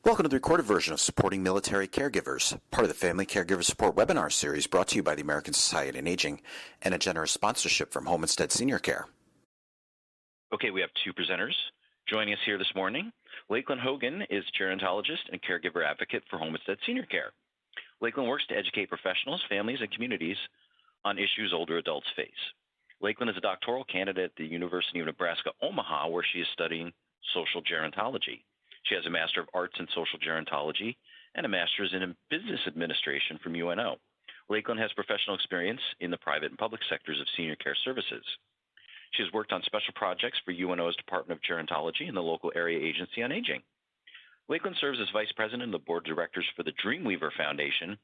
Welcome to the recorded version of Supporting Military Caregivers, part of the Family Caregiver Support webinar series brought to you by the American Society on Aging and a generous sponsorship from Home Instead Senior Care. Okay, we have two presenters joining us here this morning. Lakeland Hogan is gerontologist and caregiver advocate for Home Instead Senior Care. Lakeland works to educate professionals, families, and communities on issues older adults face. Lakeland is a doctoral candidate at the University of Nebraska, Omaha, where she is studying social gerontology. She has a Master of Arts in Social Gerontology and a Master's in Business Administration from UNO. Lakeland has professional experience in the private and public sectors of senior care services. She has worked on special projects for UNO's Department of Gerontology and the local area agency on aging. Lakeland serves as Vice President of the Board of Directors for the Dreamweaver Foundation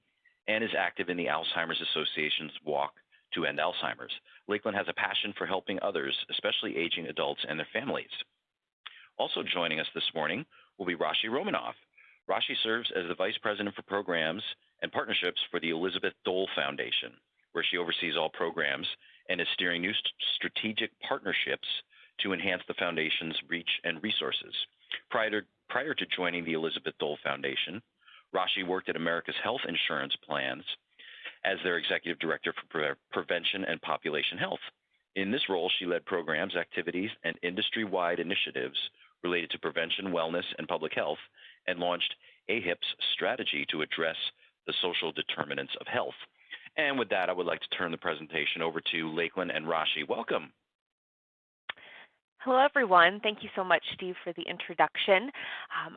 and is active in the Alzheimer's Association's Walk to End Alzheimer's. Lakeland has a passion for helping others, especially aging adults and their families. Also joining us this morning will be Rashi Romanoff. Rashi serves as the Vice President for Programs and Partnerships for the Elizabeth Dole Foundation, where she oversees all programs and is steering new strategic partnerships to enhance the foundation's reach and resources. Prior to joining the Elizabeth Dole Foundation, Rashi worked at America's Health Insurance Plans as their Executive Director for Prevention and Population Health. In this role, she led programs, activities, and industry-wide initiatives related to prevention, wellness, and public health, and launched AHIP's strategy to address the social determinants of health. And with that, I would like to turn the presentation over to Lakeland and Rashi. Welcome. Hello, everyone. Thank you so much, Steve, for the introduction.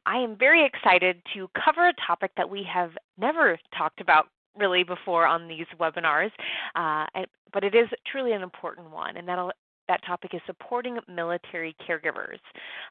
I am very excited to cover a topic that we have never talked about really before on these webinars, but it is truly an important one, and that topic is supporting military caregivers.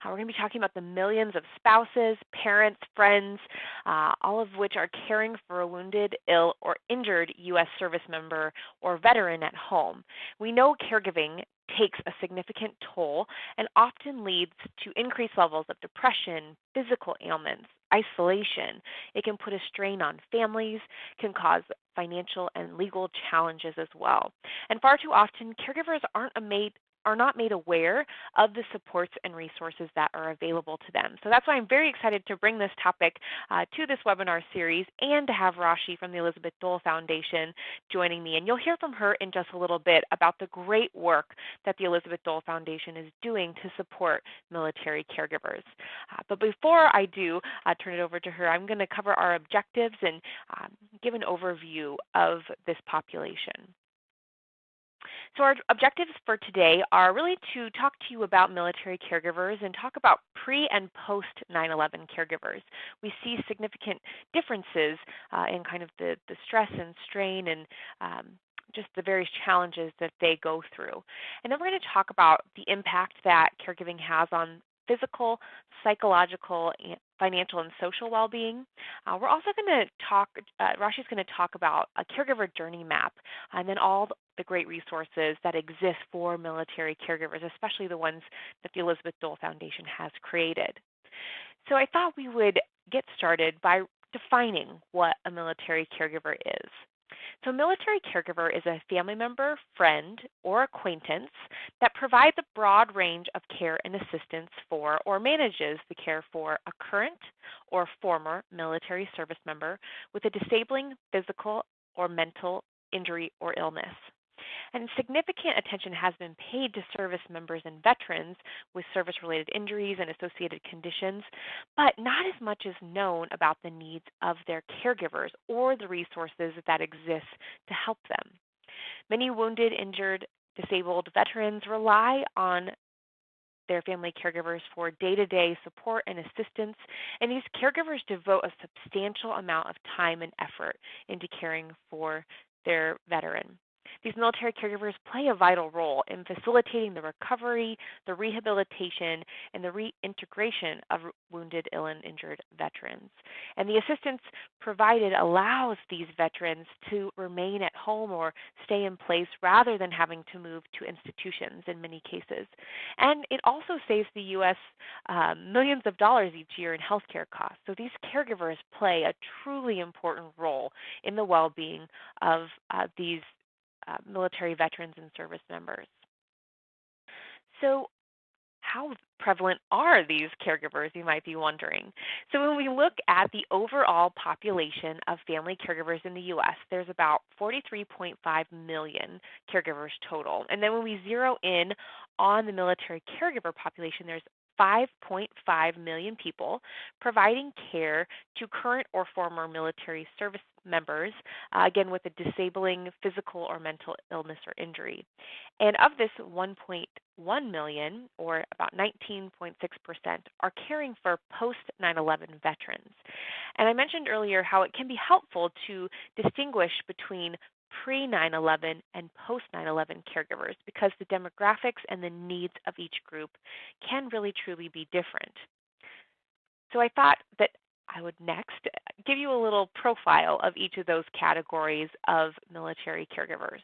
We're going to be talking about the millions of spouses, parents, friends, all of which are caring for a wounded, ill, or injured U.S. service member or veteran at home. We know caregiving takes a significant toll and often leads to increased levels of depression, physical ailments, isolation. It can put a strain on families, can cause financial and legal challenges as well. And far too often, caregivers are not made aware of the supports and resources that are available to them. So that's why I'm very excited to bring this topic to this webinar series and to have Rashi from the Elizabeth Dole Foundation joining me. And you'll hear from her in just a little bit about the great work that the Elizabeth Dole Foundation is doing to support military caregivers. But before I do turn it over to her, I'm going to cover our objectives and give an overview of this population. So our objectives for today are really to talk to you about military caregivers and talk about pre- and post-9/11 caregivers. We see significant differences in kind of the stress and strain and just the various challenges that they go through. And then we're going to talk about the impact that caregiving has on physical, psychological, financial, and social well-being. We're also going to talk, Rashi's going to talk about a caregiver journey map and then all the great resources that exist for military caregivers, especially the ones that the Elizabeth Dole Foundation has created. So I thought we would get started by defining what a military caregiver is. So a military caregiver is a family member, friend, or acquaintance that provides a broad range of care and assistance for or manages the care for a current or former military service member with a disabling physical or mental injury or illness. And significant attention has been paid to service members and veterans with service-related injuries and associated conditions, but not as much is known about the needs of their caregivers or the resources that exist to help them. Many wounded, injured, disabled veterans rely on their family caregivers for day-to-day support and assistance, and these caregivers devote a substantial amount of time and effort into caring for their veteran. These military caregivers play a vital role in facilitating the recovery, the rehabilitation, and the reintegration of wounded, ill, and injured veterans. And the assistance provided allows these veterans to remain at home or stay in place rather than having to move to institutions in many cases. And it also saves the U.S. Millions of dollars each year in healthcare costs. So these caregivers play a truly important role in the well-being of these military veterans and service members. So how prevalent are these caregivers, you might be wondering. So when we look at the overall population of family caregivers in the U.S., there's about 43.5 million caregivers total. And then when we zero in on the military caregiver population, there's 5.5 million people providing care to current or former military service members, again with a disabling physical or mental illness or injury. And of this 1.1 million, or about 19.6%, are caring for post-9/11 veterans. And I mentioned earlier how it can be helpful to distinguish between pre-9/11 and post-9/11 caregivers because the demographics and the needs of each group can really truly be different. So I thought that I would next give you a little profile of each of those categories of military caregivers.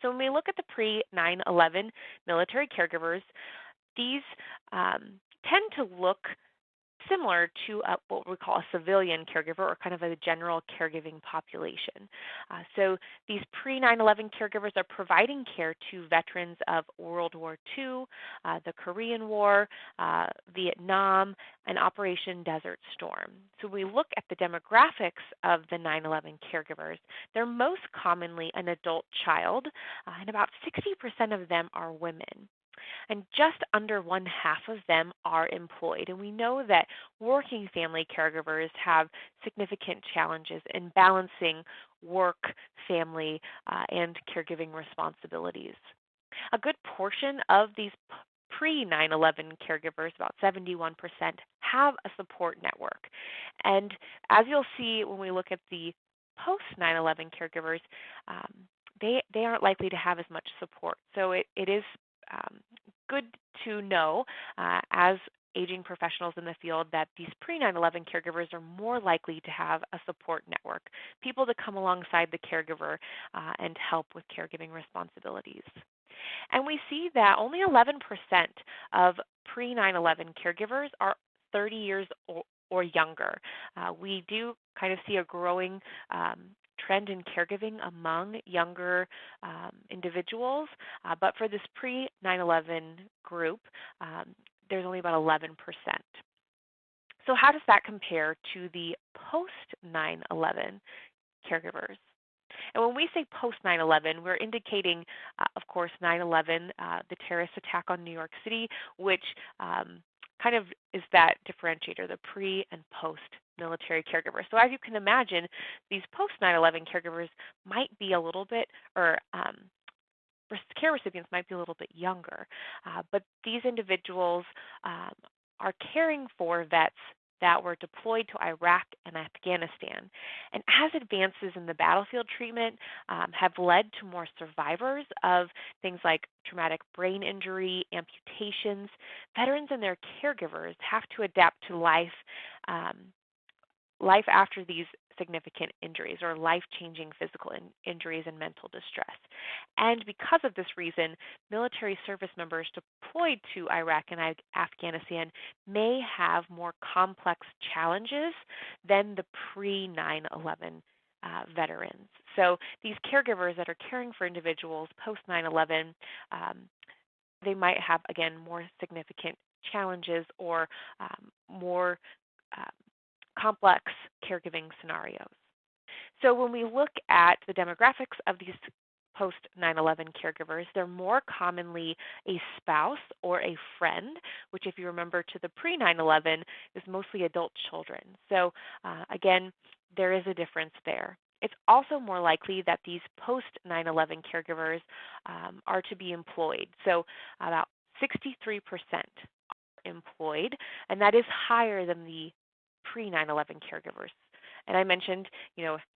So when we look at the pre-9/11 military caregivers, these tend to look similar to what we call a civilian caregiver, or kind of a general caregiving population. So these pre-9/11 caregivers are providing care to veterans of World War II, the Korean War, Vietnam, and Operation Desert Storm. So we look at the demographics of the 9/11 caregivers. They're most commonly an adult child, and about 60% of them are women. And just under 1/2 of them are employed. And we know that working family caregivers have significant challenges in balancing work, family, and caregiving responsibilities. A good portion of these pre-9/11 caregivers, about 71%, have a support network. And as you'll see when we look at the post-9/11 caregivers, they aren't likely to have as much support. So it is good to know as aging professionals in the field that these pre-9/11 caregivers are more likely to have a support network, people to come alongside the caregiver and help with caregiving responsibilities. And we see that only 11% of pre-9/11 caregivers are 30 years or younger. We do kind of see a growing trend in caregiving among younger individuals, but for this pre-9/11 group, there's only about 11%. So how does that compare to the post-9/11 caregivers? And when we say post-9/11, we're indicating, of course, 9/11, the terrorist attack on New York City, which kind of is that differentiator, the pre and post-military caregiver. So as you can imagine, these post-9/11 caregivers might be a little bit, or care recipients might be a little bit younger, but these individuals are caring for vets that were deployed to Iraq and Afghanistan. And as advances in the battlefield treatment have led to more survivors of things like traumatic brain injury, amputations, veterans and their caregivers have to adapt to life after these significant injuries, or life-changing physical injuries and mental distress. And because of this reason, military service members deployed to Iraq and Afghanistan may have more complex challenges than the pre-9/11 veterans. So these caregivers that are caring for individuals post-9/11, they might have, again, more significant challenges or more complex caregiving scenarios. So when we look at the demographics of these post-9/11 caregivers, they're more commonly a spouse or a friend, which, if you remember, to the pre-9/11 is mostly adult children. So again, there is a difference there. It's also more likely that these post-9/11 caregivers are to be employed. So about 63% are employed, and that is higher than the pre-9/11 caregivers. And I mentioned,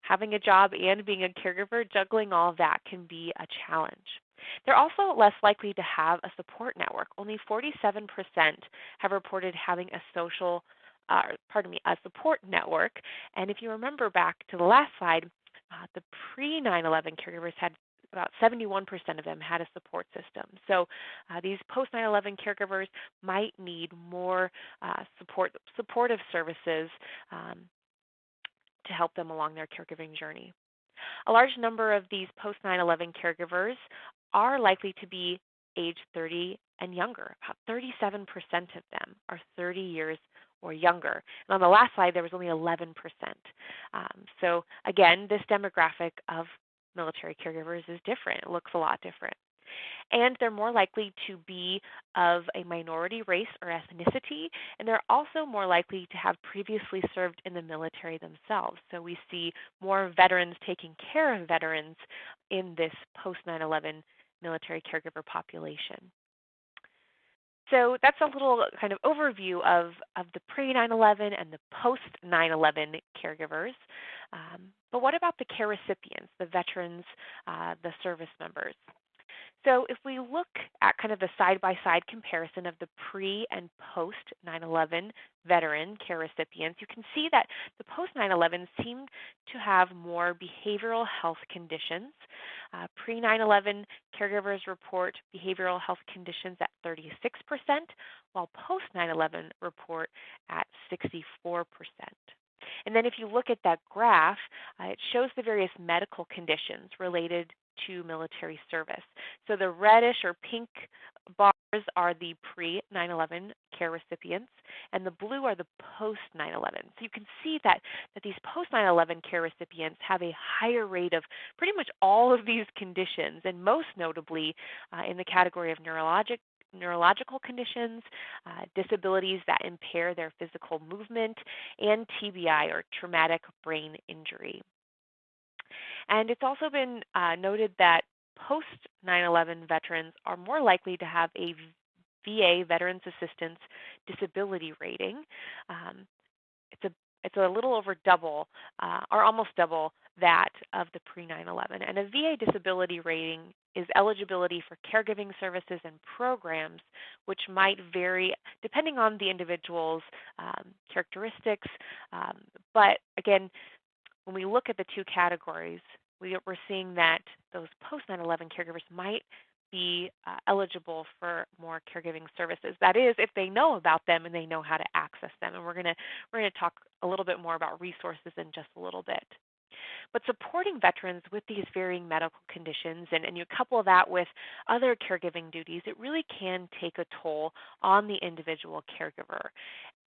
having a job and being a caregiver, juggling all of that can be a challenge. They're also less likely to have a support network. Only 47% have reported having a support network. And if you remember back to the last slide, the pre-9/11 caregivers had about 71% of them had a support system. So these post-9/11 caregivers might need more supportive services to help them along their caregiving journey. A large number of these post-9/11 caregivers are likely to be age 30 and younger. About 37% of them are 30 years or younger. And on the last slide, there was only 11%. So again, this demographic of military caregivers is different. It looks a lot different. And they're more likely to be of a minority race or ethnicity, and they're also more likely to have previously served in the military themselves. So we see more veterans taking care of veterans in this post-9/11 military caregiver population. So that's a little kind of overview of the pre-9/11 and the post-9/11 caregivers. But what about the care recipients, the veterans, the service members? So if we look at kind of the side-by-side comparison of the pre- and post-9/11 veteran care recipients, you can see that the post-9/11 seem to have more behavioral health conditions. Pre-9/11 caregivers report behavioral health conditions at 36%, while post-9/11 report at 64%. And then if you look at that graph, it shows the various medical conditions related to military service. So the reddish or pink bars are the pre-9/11 care recipients, and the blue are the post-9/11. So you can see that these post-9/11 care recipients have a higher rate of pretty much all of these conditions, and most notably in the category of neurological conditions, disabilities that impair their physical movement, and TBI or traumatic brain injury. And it's also been noted that post-9/11 veterans are more likely to have a VA Veterans Assistance disability rating. It's a little over double or almost double that of the pre-9/11. And a VA disability rating is eligibility for caregiving services and programs, which might vary depending on the individual's characteristics. But again, when we look at the two categories, we're seeing that those post-9/11 caregivers might be eligible for more caregiving services. That is, if they know about them and they know how to access them. And we're going to talk a little bit more about resources in just a little bit. But supporting veterans with these varying medical conditions and you couple that with other caregiving duties, it really can take a toll on the individual caregiver.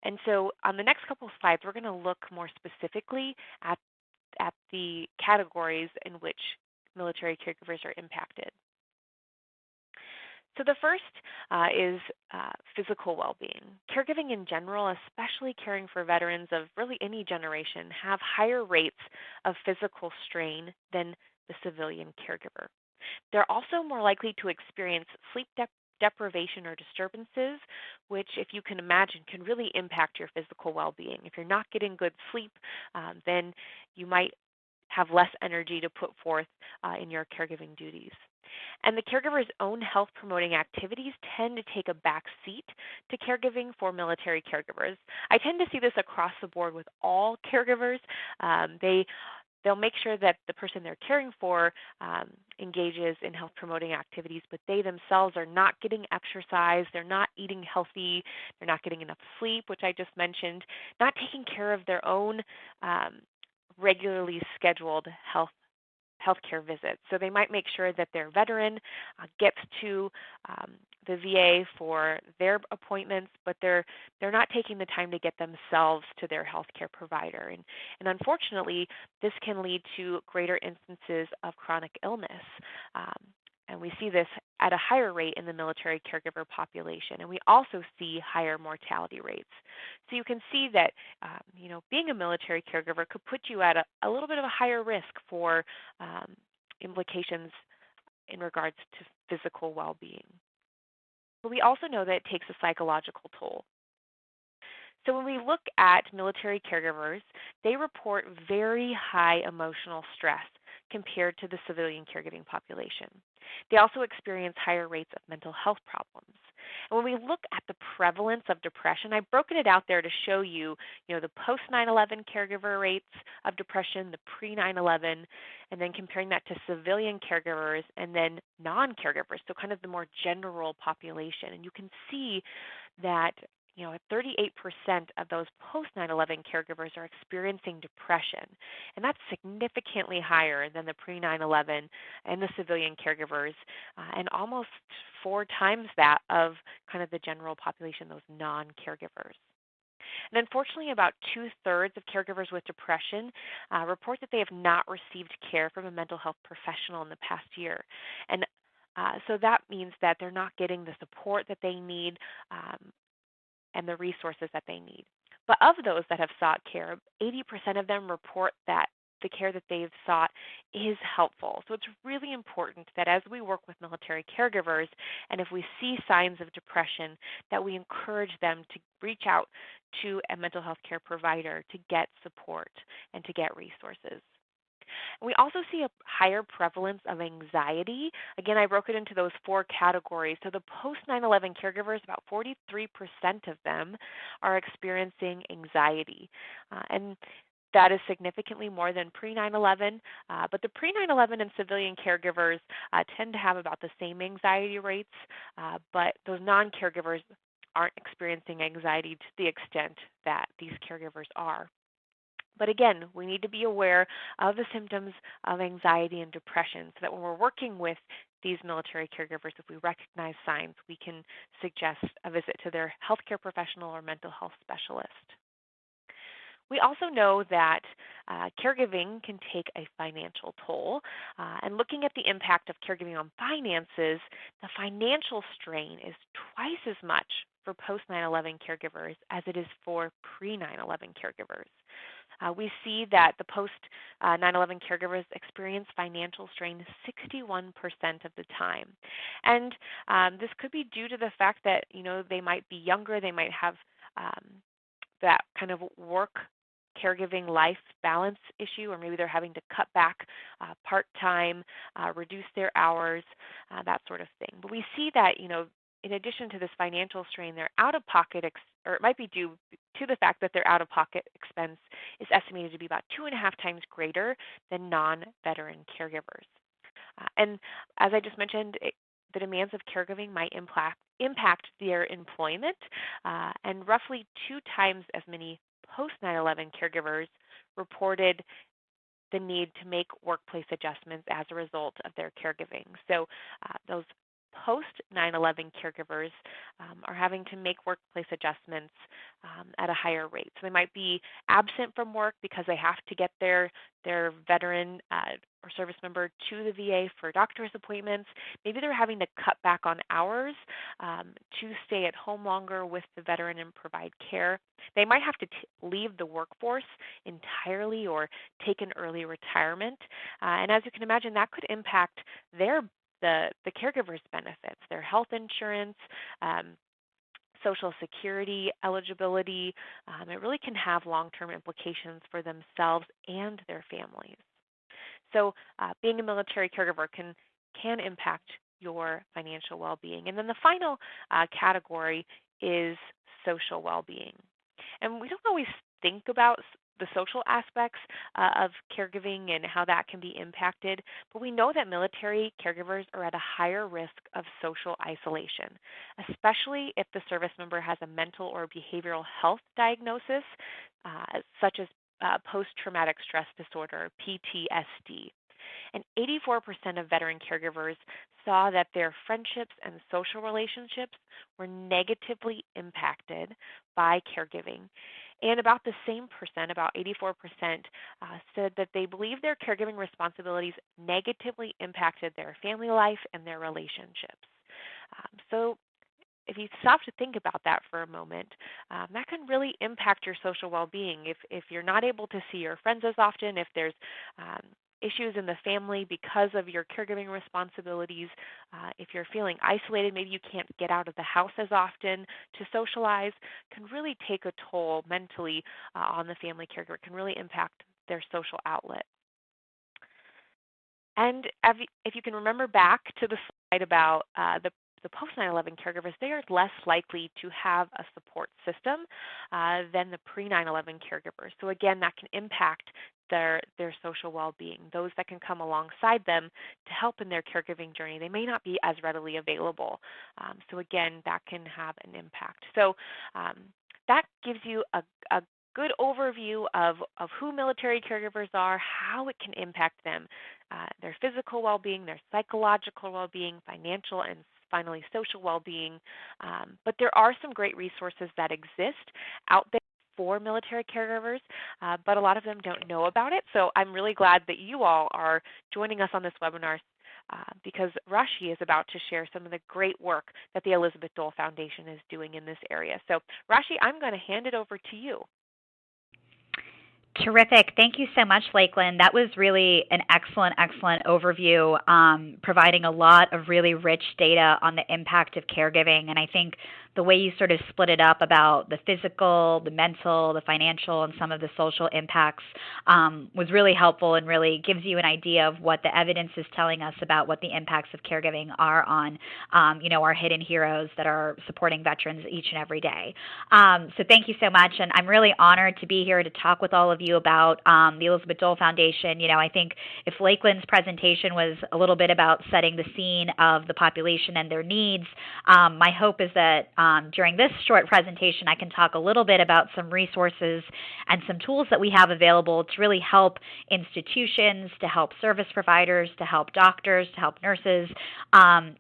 And so on the next couple of slides, we're going to look more specifically at the categories in which military caregivers are impacted. So the first is physical well-being. Caregiving in general, especially caring for veterans of really any generation, have higher rates of physical strain than the civilian caregiver. They're also more likely to experience sleep deprivation or disturbances, which, if you can imagine, can really impact your physical well-being. If you're not getting good sleep, then you might have less energy to put forth in your caregiving duties. And the caregiver's own health-promoting activities tend to take a back seat to caregiving for military caregivers. I tend to see this across the board with all caregivers. They'll make sure that the person they're caring for engages in health-promoting activities, but they themselves are not getting exercise, they're not eating healthy, they're not getting enough sleep, which I just mentioned, not taking care of their own regularly scheduled healthcare visits. So they might make sure that their veteran gets to the VA for their appointments, but they're not taking the time to get themselves to their healthcare provider. And unfortunately, this can lead to greater instances of chronic illness. And we see this at a higher rate in the military caregiver population. And we also see higher mortality rates. So you can see that being a military caregiver could put you at a little bit of a higher risk for implications in regards to physical well-being. But we also know that it takes a psychological toll. So when we look at military caregivers, they report very high emotional stress compared to the civilian caregiving population. They also experience higher rates of mental health problems. And when we look at the prevalence of depression, I've broken it out there to show you, the post-9/11 caregiver rates of depression, the pre-9/11, and then comparing that to civilian caregivers and then non-caregivers, so kind of the more general population. And you can see that 38% of those post 9/11 caregivers are experiencing depression, and that's significantly higher than the pre 9/11 and the civilian caregivers, and almost 4 times that of kind of the general population, those non-caregivers. And unfortunately, about 2/3 of caregivers with depression report that they have not received care from a mental health professional in the past year. And so that means that they're not getting the support that they need and the resources that they need. But of those that have sought care, 80% of them report that the care that they've sought is helpful. So it's really important that as we work with military caregivers, and if we see signs of depression, that we encourage them to reach out to a mental health care provider to get support and to get resources. We also see a higher prevalence of anxiety. Again, I broke it into those 4 categories. So the post 9/11 caregivers, about 43% of them are experiencing anxiety. And that is significantly more than pre 9/11, but the pre 9/11 and civilian caregivers tend to have about the same anxiety rates, but those non-caregivers aren't experiencing anxiety to the extent that these caregivers are. But again, we need to be aware of the symptoms of anxiety and depression so that when we're working with these military caregivers, if we recognize signs, we can suggest a visit to their healthcare professional or mental health specialist. We also know that caregiving can take a financial toll. And looking at the impact of caregiving on finances, the financial strain is twice as much for post 9/11 caregivers as it is for pre 9/11 caregivers. We see that the post 9/11 caregivers experience financial strain 61% of the time. And this could be due to the fact that, they might be younger, they might have that kind of work caregiving life balance issue, or maybe they're having to cut back part-time, reduce their hours, that sort of thing. But we see that, in addition to this financial strain, their out-of-pocket, or it might be due to the fact that their out-of-pocket expense is estimated to be about 2.5 times greater than non-veteran caregivers. And as I just mentioned, the demands of caregiving might impact their employment, and roughly 2 times as many post 9/11 caregivers reported the need to make workplace adjustments as a result of their caregiving. So those post 9/11 caregivers are having to make workplace adjustments at a higher rate. So they might be absent from work because they have to get their veteran or service member to the VA for doctor's appointments. Maybe they're having to cut back on hours to stay at home longer with the veteran and provide care. They might have to leave the workforce entirely or take an early retirement. And as you can imagine, that could impact the caregiver's benefits, their health insurance, Social Security eligibility. It really can have long-term implications for themselves and their families. So being a military caregiver can impact your financial well-being. And then the final category is social well-being. And we don't always think about the social aspects of caregiving and how that can be impacted, but we know that military caregivers are at a higher risk of social isolation, especially if the service member has a mental or behavioral health diagnosis, such as post-traumatic stress disorder, PTSD. And 84% of veteran caregivers saw that their friendships and social relationships were negatively impacted by caregiving. And about the same percent, about 84%, said that they believe their caregiving responsibilities negatively impacted their family life and their relationships. So if you stop to think about that for a moment, that can really impact your social well-being. If you're not able to see your friends as often, if there's issues in the family because of your caregiving responsibilities, if you're feeling isolated, maybe you can't get out of the house as often to socialize, can really take a toll mentally on the family caregiver. It can really impact their social outlet. And if you can remember back to the slide about the post 9/11 caregivers, they are less likely to have a support system than the pre 9/11 caregivers. So again, that can impact their social well-being, those that can come alongside them to help in their caregiving journey. They may not be as readily available. So again, that can have an impact. So that gives you a good overview of who military caregivers are, how it can impact them, their physical well-being, their psychological well-being, financial, and finally social well-being. But there are some great resources that exist out there for military caregivers, but a lot of them don't know about it. So I'm really glad that you all are joining us on this webinar because Rashi is about to share some of the great work that the Elizabeth Dole Foundation is doing in this area. So Rashi, I'm going to hand it over to you. Terrific. Thank you so much, Lakeland. That was really an excellent overview, providing a lot of really rich data on the impact of caregiving. And I think the way you sort of split it up about the physical, the mental, the financial, and some of the social impacts was really helpful and really gives you an idea of what the evidence is telling us about what the impacts of caregiving are on, our hidden heroes that are supporting veterans each and every day. So thank you so much, and I'm really honored to be here to talk with all of you about the Elizabeth Dole Foundation. I think if Lakeland's presentation was a little bit about setting the scene of the population and their needs, my hope is that during this short presentation, I can talk a little bit about some resources and some tools that we have available to really help institutions, to help service providers, to help doctors, to help nurses,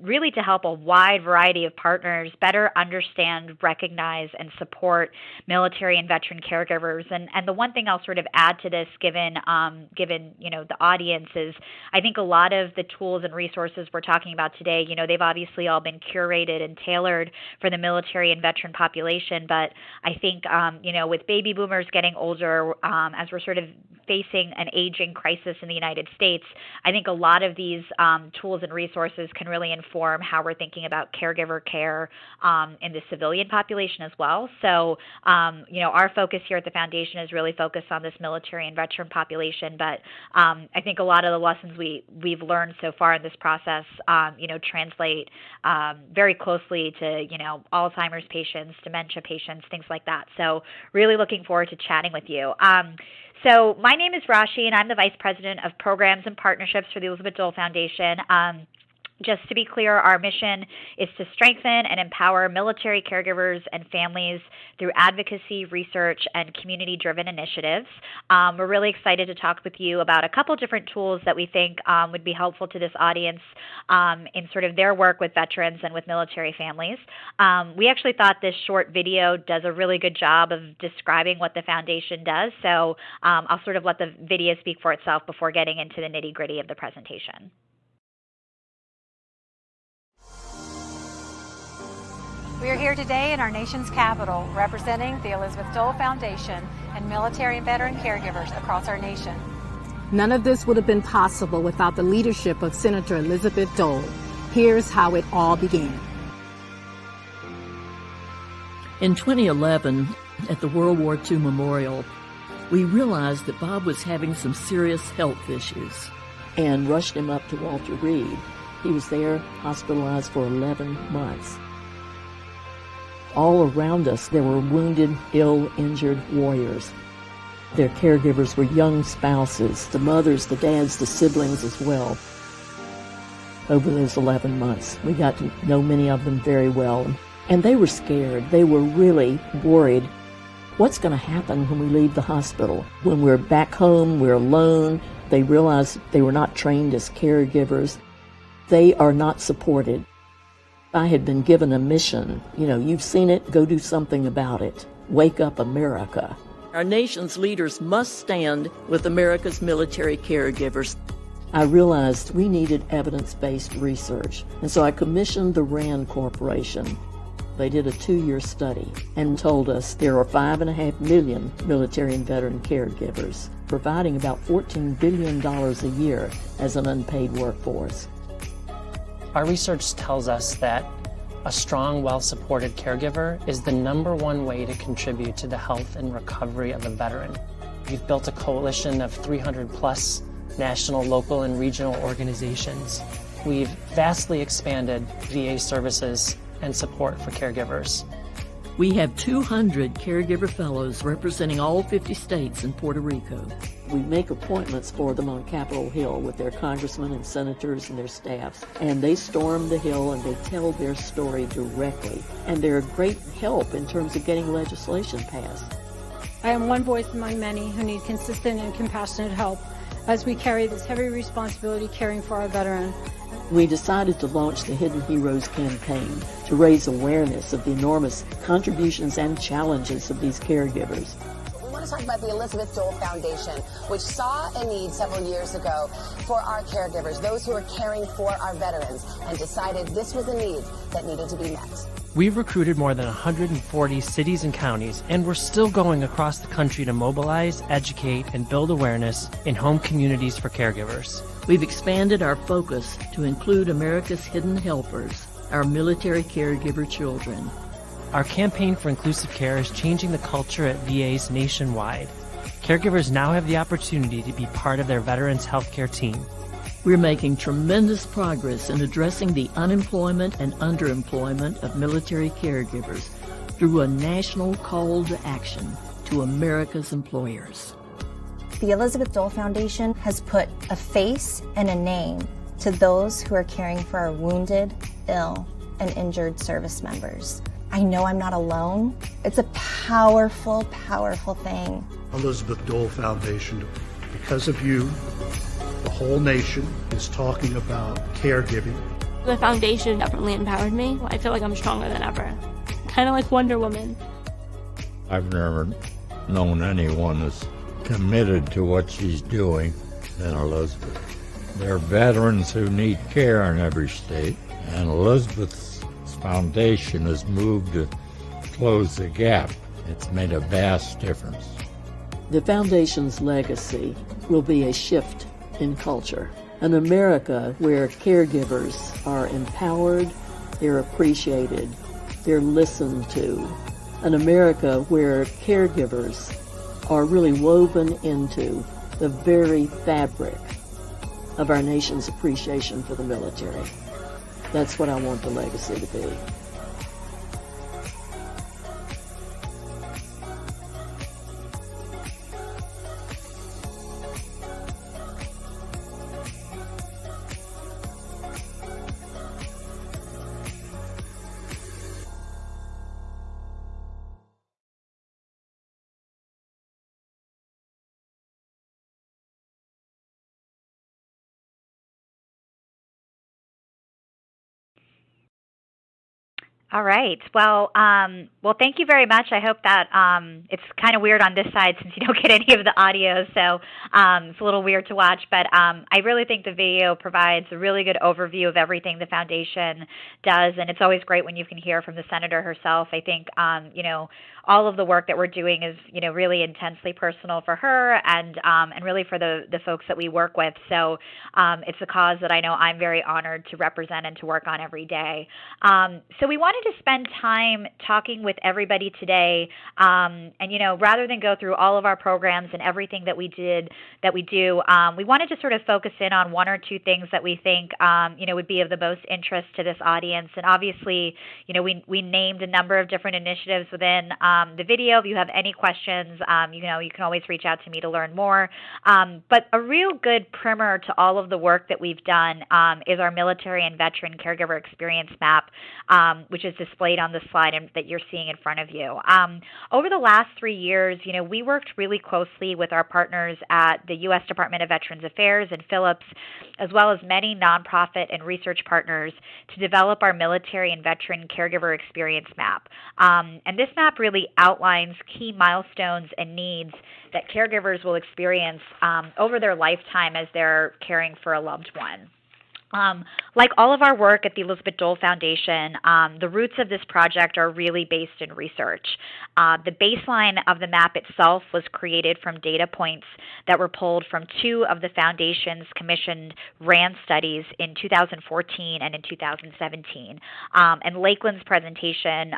really to help a wide variety of partners better understand, recognize, and support military and veteran caregivers. And the one thing I'll sort of add to this, given the audience, is I think a lot of the tools and resources we're talking about today, they've obviously all been curated and tailored for the military and veteran population. But I think, with baby boomers getting older, as we're sort of facing an aging crisis in the United States, I think a lot of these tools and resources can really inform how we're thinking about caregiver care in the civilian population as well. So, our focus here at the Foundation is really focused on this military and veteran population, but I think a lot of the lessons we've learned so far in this process, translate very closely to, Alzheimer's patients, dementia patients, things like that. So really looking forward to chatting with you. So my name is Rashi, and I'm the Vice President of Programs and Partnerships for the Elizabeth Dole Foundation. Just to be clear, our mission is to strengthen and empower military caregivers and families through advocacy, research, and community-driven initiatives. We're really excited to talk with you about a couple different tools that we think would be helpful to this audience in sort of their work with veterans and with military families. We actually thought this short video does a really good job of describing what the Foundation does, so I'll sort of let the video speak for itself before getting into the nitty-gritty of the presentation. We are here today in our nation's capital representing the Elizabeth Dole Foundation and military and veteran caregivers across our nation. None of this would have been possible without the leadership of Senator Elizabeth Dole. Here's how it all began. In 2011, at the World War II Memorial, we realized that Bob was having some serious health issues and rushed him up to Walter Reed. He was there hospitalized for 11 months. All around us, there were wounded, ill, injured warriors. Their caregivers were young spouses, the mothers, the dads, the siblings as well. Over those 11 months, we got to know many of them very well. And they were scared. They were really worried. What's going to happen when we leave the hospital? When we're back home, we're alone. They realized they were not trained as caregivers. They are not supported. I had been given a mission. You've seen it, go do something about it. Wake up America. Our nation's leaders must stand with America's military caregivers. I realized we needed evidence-based research, and so I commissioned the RAND Corporation. They did a 2-year study and told us there are 5.5 million military and veteran caregivers, providing about $14 billion a year as an unpaid workforce. Our research tells us that a strong, well-supported caregiver is the #1 way to contribute to the health and recovery of a veteran. We've built a coalition of 300+ national, local, and regional organizations. We've vastly expanded VA services and support for caregivers. We have 200 caregiver fellows representing all 50 states and Puerto Rico. We make appointments for them on Capitol Hill with their congressmen and senators and their staffs. And they storm the Hill and they tell their story directly. And they're a great help in terms of getting legislation passed. I am one voice among many who need consistent and compassionate help as we carry this heavy responsibility caring for our veterans. We decided to launch the Hidden Heroes campaign to raise awareness of the enormous contributions and challenges of these caregivers. We want to talk about the Elizabeth Dole Foundation, which saw a need several years ago for our caregivers, those who are caring for our veterans, and decided this was a need that needed to be met. We've recruited more than 140 cities and counties, and we're still going across the country to mobilize, educate, and build awareness in home communities for caregivers. We've expanded our focus to include America's hidden helpers, our military caregiver children. Our campaign for inclusive care is changing the culture at VAs nationwide. Caregivers now have the opportunity to be part of their veterans' healthcare team. We're making tremendous progress in addressing the unemployment and underemployment of military caregivers through a national call to action to America's employers. The Elizabeth Dole Foundation has put a face and a name to those who are caring for our wounded, ill, and injured service members. I know I'm not alone. It's a powerful, powerful thing. Elizabeth Dole Foundation, because of you, the whole nation is talking about caregiving. The foundation definitely empowered me. I feel like I'm stronger than ever. Kind of like Wonder Woman. I've never known anyone as committed to what she's doing than Elizabeth. There are veterans who need care in every state, and Elizabeth's foundation has moved to close the gap. It's made a vast difference. The foundation's legacy will be a shift in culture, an America where caregivers are empowered, they're appreciated, they're listened to, an America where caregivers are really woven into the very fabric of our nation's appreciation for the military. That's what I want the legacy to be. All right. Well, thank you very much. I hope that it's kind of weird on this side since you don't get any of the audio, so it's a little weird to watch. But I really think the video provides a really good overview of everything the foundation does, and it's always great when you can hear from the senator herself. I think all of the work that we're doing is really intensely personal for her and really for the folks that we work with. So it's a cause that I know I'm very honored to represent and to work on every day. So we wanted to spend time talking with everybody today, and rather than go through all of our programs and everything that we do, we wanted to sort of focus in on one or two things that we think would be of the most interest to this audience. And obviously, we named a number of different initiatives within the video. If you have any questions, you can always reach out to me to learn more. But a real good primer to all of the work that we've done is our Military and Veteran Caregiver Experience Map, which is displayed on the slide that you're seeing in front of you. Over the last 3 years, we worked really closely with our partners at the U.S. Department of Veterans Affairs and Phillips, as well as many nonprofit and research partners to develop our Military and Veteran Caregiver Experience Map. And this map really outlines key milestones and needs that caregivers will experience over their lifetime as they're caring for a loved one. Like all of our work at the Elizabeth Dole Foundation, the roots of this project are really based in research. The baseline of the map itself was created from data points that were pulled from two of the Foundation's commissioned RAND studies in 2014 and in 2017. And Lakeland's presentation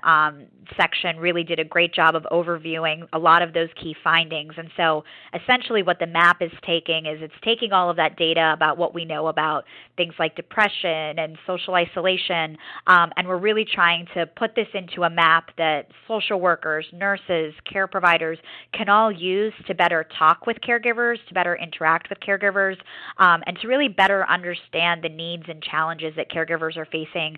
section really did a great job of overviewing a lot of those key findings. And so essentially what the map is taking is it's taking all of that data about what we know about things like depression and social isolation, and we're really trying to put this into a map that social workers, nurses, care providers can all use to better talk with caregivers, to better interact with caregivers, and to really better understand the needs and challenges that caregivers are facing,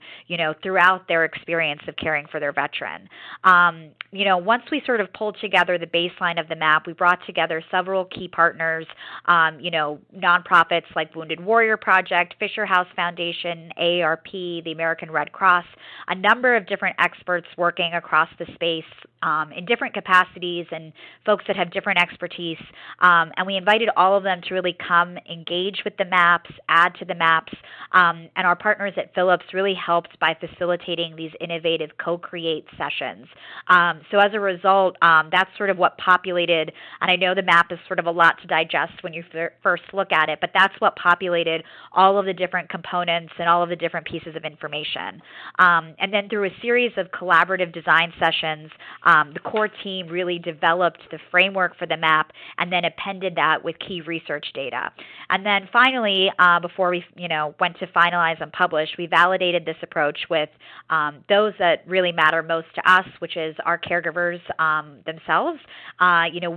throughout their experience of caring for their veteran. Once we sort of pulled together the baseline of the map, we brought together several key partners, nonprofits like Wounded Warrior Project, Fisher House Foundation, AARP, the American Red Cross, a number of different experts working across the space in different capacities and folks that have different expertise. And we invited all of them to really come engage with the maps, add to the maps, and our partners at Philips really helped by facilitating these innovative co-create sessions. So as a result, that's sort of what populated, and I know the map is sort of a lot to digest when you first look at it, but that's what populated all of the different components and all of the different pieces of information. And then through a series of collaborative design sessions, the core team really developed the framework for the map and then appended that with key research data. And then finally, before we went to finalize and publish, we validated this approach with those that really matter most to us, which is our caregivers themselves.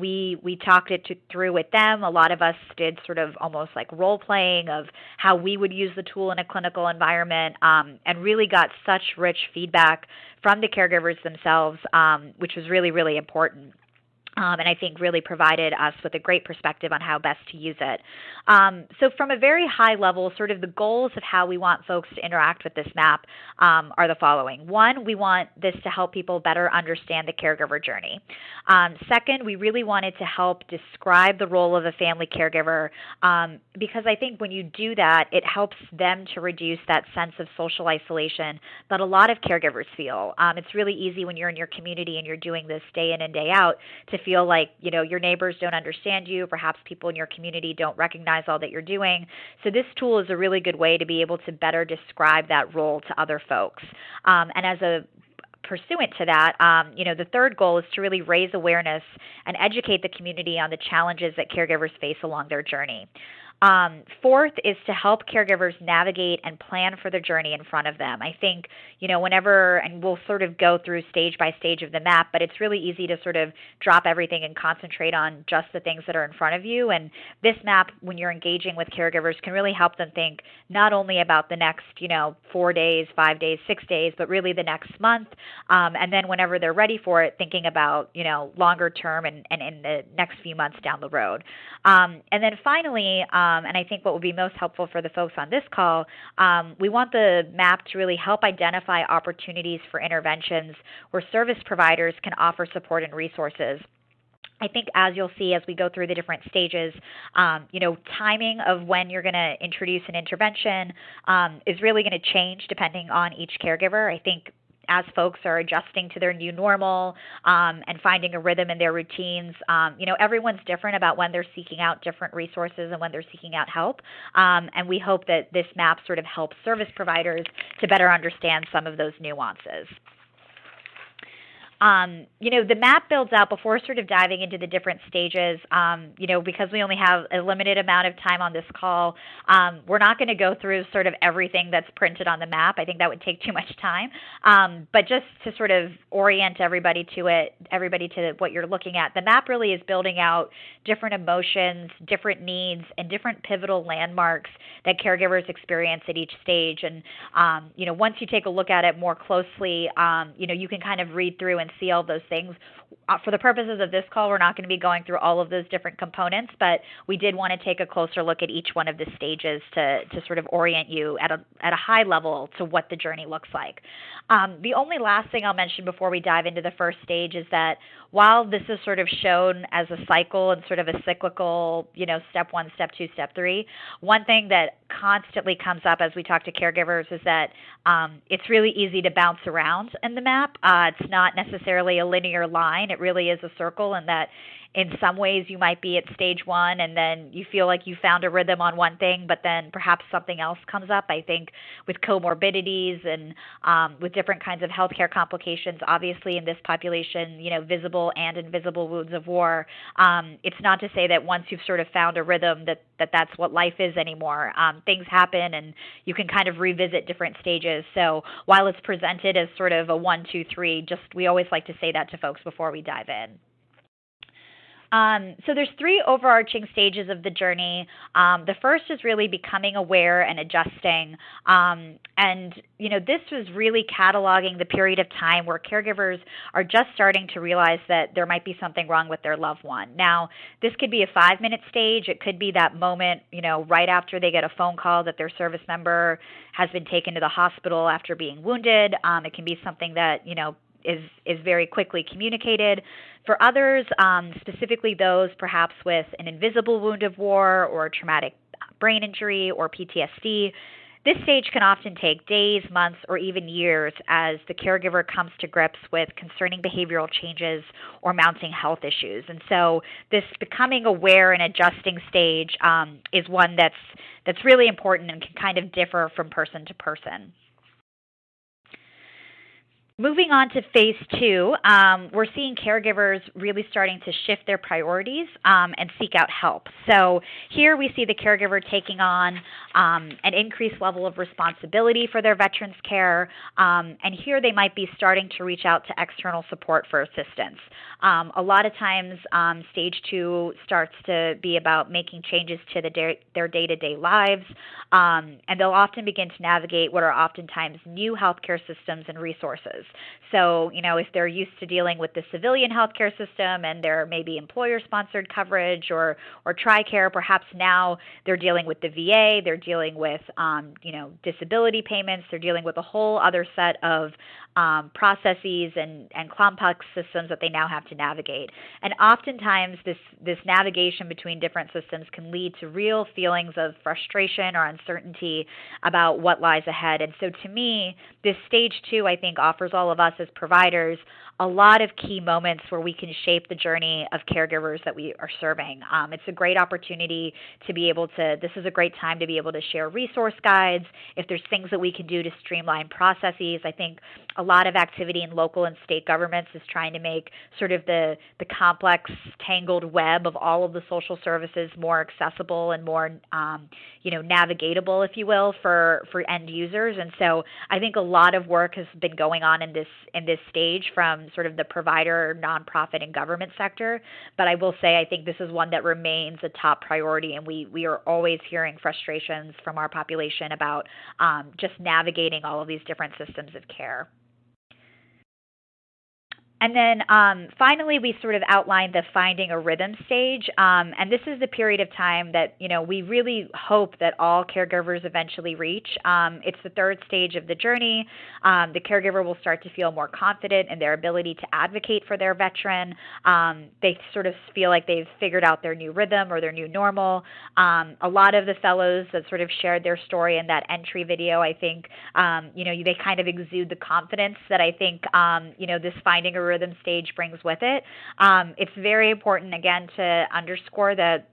We talked it through with them. A lot of us did sort of almost like role playing of how we would use the tool in a clinical environment, and really got such rich feedback from the caregivers themselves, which was really, really important. And I think really provided us with a great perspective on how best to use it. So from a very high level, sort of the goals of how we want folks to interact with this map are the following. One, we want this to help people better understand the caregiver journey. Second, we really wanted to help describe the role of a family caregiver, because I think when you do that, it helps them to reduce that sense of social isolation that a lot of caregivers feel. It's really easy when you're in your community and you're doing this day in and day out to feel like, your neighbors don't understand you, perhaps people in your community don't recognize all that you're doing. So this tool is a really good way to be able to better describe that role to other folks. And as a pursuant to that, the third goal is to really raise awareness and educate the community on the challenges that caregivers face along their journey. Fourth is to help caregivers navigate and plan for the journey in front of them. I think, whenever, and we'll sort of go through stage by stage of the map, but it's really easy to sort of drop everything and concentrate on just the things that are in front of you. And this map, when you're engaging with caregivers, can really help them think not only about the next, 4 days, 5 days, 6 days, but really the next month. And then whenever they're ready for it, thinking about, longer term and in the next few months down the road. And then finally, and I think what would be most helpful for the folks on this call, we want the map to really help identify opportunities for interventions where service providers can offer support and resources. I think as you'll see as we go through the different stages, timing of when you're going to introduce an intervention is really going to change depending on each caregiver. I think as folks are adjusting to their new normal and finding a rhythm in their routines, everyone's different about when they're seeking out different resources and when they're seeking out help. And we hope that this map sort of helps service providers to better understand some of those nuances. The map builds out before sort of diving into the different stages, because we only have a limited amount of time on this call. We're not going to go through sort of everything that's printed on the map. I think that would take too much time. But just to sort of orient everybody to what you're looking at, the map really is building out different emotions, different needs, and different pivotal landmarks that caregivers experience at each stage. And, once you take a look at it more closely, you can kind of read through and see all those things. For the purposes of this call, we're not going to be going through all of those different components, but we did want to take a closer look at each one of the stages to sort of orient you at a high level to what the journey looks like. The only last thing I'll mention before we dive into the first stage is that while this is sort of shown as a cycle and sort of a cyclical, step 1, step 2, step 3, one thing that constantly comes up as we talk to caregivers is that it's really easy to bounce around in the map. It's not necessarily a linear line. It really is a circle, and that In some ways, you might be at stage 1 and then you feel like you found a rhythm on one thing, but then perhaps something else comes up. I think with comorbidities and with different kinds of healthcare complications, obviously in this population, visible and invisible wounds of war, it's not to say that once you've sort of found a rhythm that's what life is anymore. Things happen and you can kind of revisit different stages. So while it's presented as sort of a 1, 2, 3, we always like to say that to folks before we dive in. So there's 3 overarching stages of the journey. The first is really becoming aware and adjusting. This was really cataloging the period of time where caregivers are just starting to realize that there might be something wrong with their loved one. Now, this could be a 5-minute stage. It could be that moment, right after they get a phone call that their service member has been taken to the hospital after being wounded. It can be something that, is very quickly communicated. For others, specifically those perhaps with an invisible wound of war or traumatic brain injury or PTSD, this stage can often take days, months, or even years as the caregiver comes to grips with concerning behavioral changes or mounting health issues. And so this becoming aware and adjusting stage is one that's really important and can kind of differ from person to person. Moving on to phase 2, we're seeing caregivers really starting to shift their priorities and seek out help. So here we see the caregiver taking on an increased level of responsibility for their veterans' care, and here they might be starting to reach out to external support for assistance. A lot of times, stage 2 starts to be about making changes to their day-to-day lives, and they'll often begin to navigate what are oftentimes new healthcare systems and resources. So, if they're used to dealing with the civilian healthcare system and there may be employer-sponsored coverage or TRICARE, perhaps now they're dealing with the VA, they're dealing with, disability payments, they're dealing with a whole other set of processes and complex systems that they now have to navigate. And oftentimes this navigation between different systems can lead to real feelings of frustration or uncertainty about what lies ahead. And so to me, this stage 2, I think, offers all of us as providers a lot of key moments where we can shape the journey of caregivers that we are serving. It's a great opportunity to be able to, this is a great time to be able to share resource guides. If there's things that we can do to streamline processes, I think a lot of activity in local and state governments is trying to make sort of the complex, tangled web of all of the social services more accessible and more, navigatable, if you will, for end users. And so I think a lot of work has been going on in this stage from sort of the provider, nonprofit, and government sector. But I will say I think this is one that remains a top priority, and we are always hearing frustrations from our population about just navigating all of these different systems of care. And then finally, we sort of outlined the finding a rhythm stage, and this is the period of time that, we really hope that all caregivers eventually reach. It's the 3rd stage of the journey. The caregiver will start to feel more confident in their ability to advocate for their veteran. They sort of feel like they've figured out their new rhythm or their new normal. A lot of the fellows that sort of shared their story in that entry video, I think, they kind of exude the confidence that I think, this finding a rhythm stage brings with it. It's very important, again, to underscore that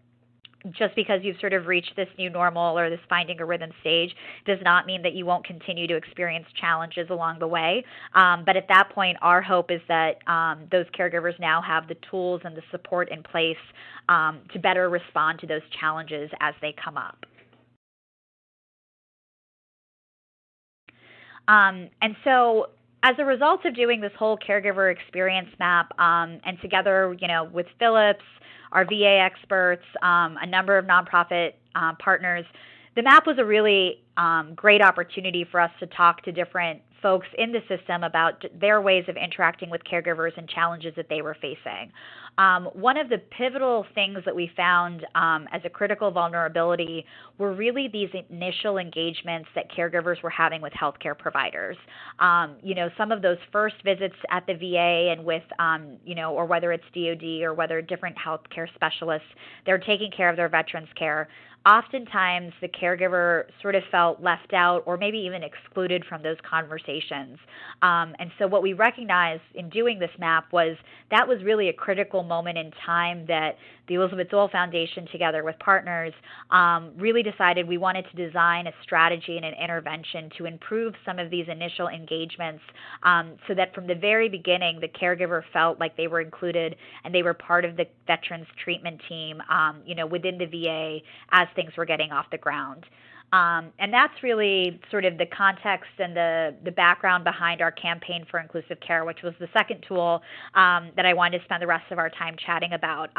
just because you've sort of reached this new normal or this finding a rhythm stage does not mean that you won't continue to experience challenges along the way. But at that point, our hope is that those caregivers now have the tools and the support in place to better respond to those challenges as they come up. And so as a result of doing this whole Caregiver Experience Map, and together, with Philips, our VA experts, a number of nonprofit partners, the map was a really great opportunity for us to talk to different folks in the system about their ways of interacting with caregivers and challenges that they were facing. One of the pivotal things that we found as a critical vulnerability were really these initial engagements that caregivers were having with healthcare providers. Some of those first visits at the VA and with, or whether it's DOD or whether different healthcare specialists, they're taking care of their veterans' care. oftentimes the caregiver sort of felt left out or maybe even excluded from those conversations. And so what we recognized in doing this map was that was really a critical moment in time that the Elizabeth Dole Foundation, together with partners, really decided we wanted to design a strategy and an intervention to improve some of these initial engagements so that from the very beginning, the caregiver felt like they were included and they were part of the veterans treatment team, within the VA as things were getting off the ground. And that's really sort of the context and the background behind our campaign for inclusive care, which was the second tool that I wanted to spend the rest of our time chatting about.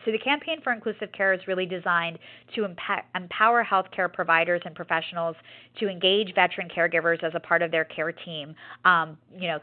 So the campaign for inclusive care is really designed to empower healthcare providers and professionals to engage veteran caregivers as a part of their care team,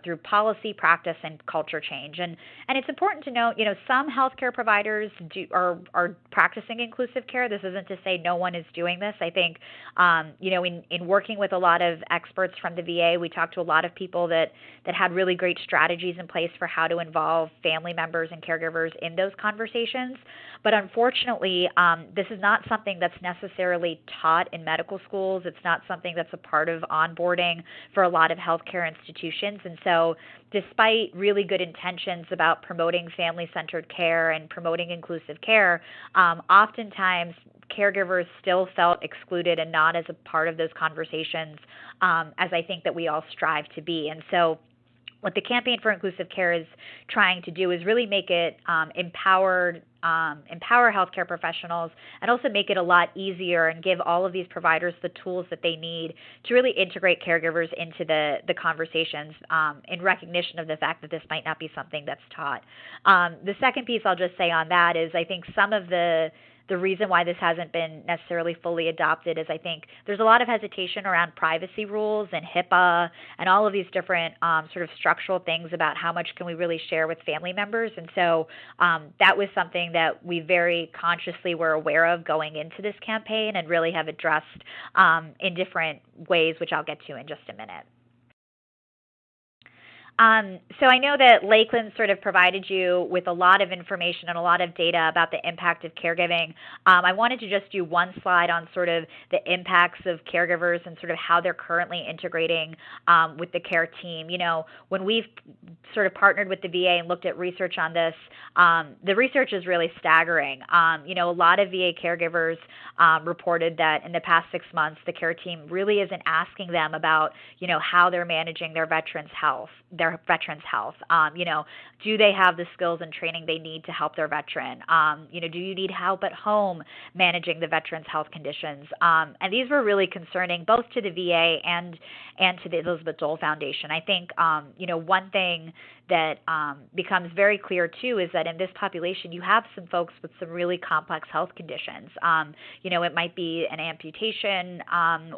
through policy, practice, and culture change. And it's important to note, some healthcare providers are practicing inclusive care. This isn't to say no one is doing this. I think in working with a lot of experts from the VA, we talked to a lot of people that had really great strategies in place for how to involve family members and caregivers in those conversations. But unfortunately, this is not something that's necessarily taught in medical schools. It's not something that's a part of onboarding for a lot of healthcare institutions. And so despite really good intentions about promoting family-centered care and promoting inclusive care, oftentimes caregivers still felt excluded and not as a part of those conversations as I think that we all strive to be. And so what the Campaign for Inclusive Care is trying to do is really make it empower healthcare professionals and also make it a lot easier and give all of these providers the tools that they need to really integrate caregivers into the conversations in recognition of the fact that this might not be something that's taught. The second piece I'll just say on that is I think some of the reason why this hasn't been necessarily fully adopted is I think there's a lot of hesitation around privacy rules and HIPAA and all of these different sort of structural things about how much can we really share with family members. And so that was something that we very consciously were aware of going into this campaign and really have addressed in different ways, which I'll get to in just a minute. So I know that Lakeland sort of provided you with a lot of information and a lot of data about the impact of caregiving. I wanted to just do one slide on sort of the impacts of caregivers and sort of how they're currently integrating with the care team. When we've sort of partnered with the VA and looked at research on this, the research is really staggering. A lot of VA caregivers reported that in the past 6 months, the care team really isn't asking them about, how they're managing their veterans' health. Do they have the skills and training they need to help their veteran? Do you need help at home managing the veteran's health conditions? And these were really concerning both to the VA and to the Elizabeth Dole Foundation. I think, one thing that becomes very clear, too, is that in this population, you have some folks with some really complex health conditions. It might be an amputation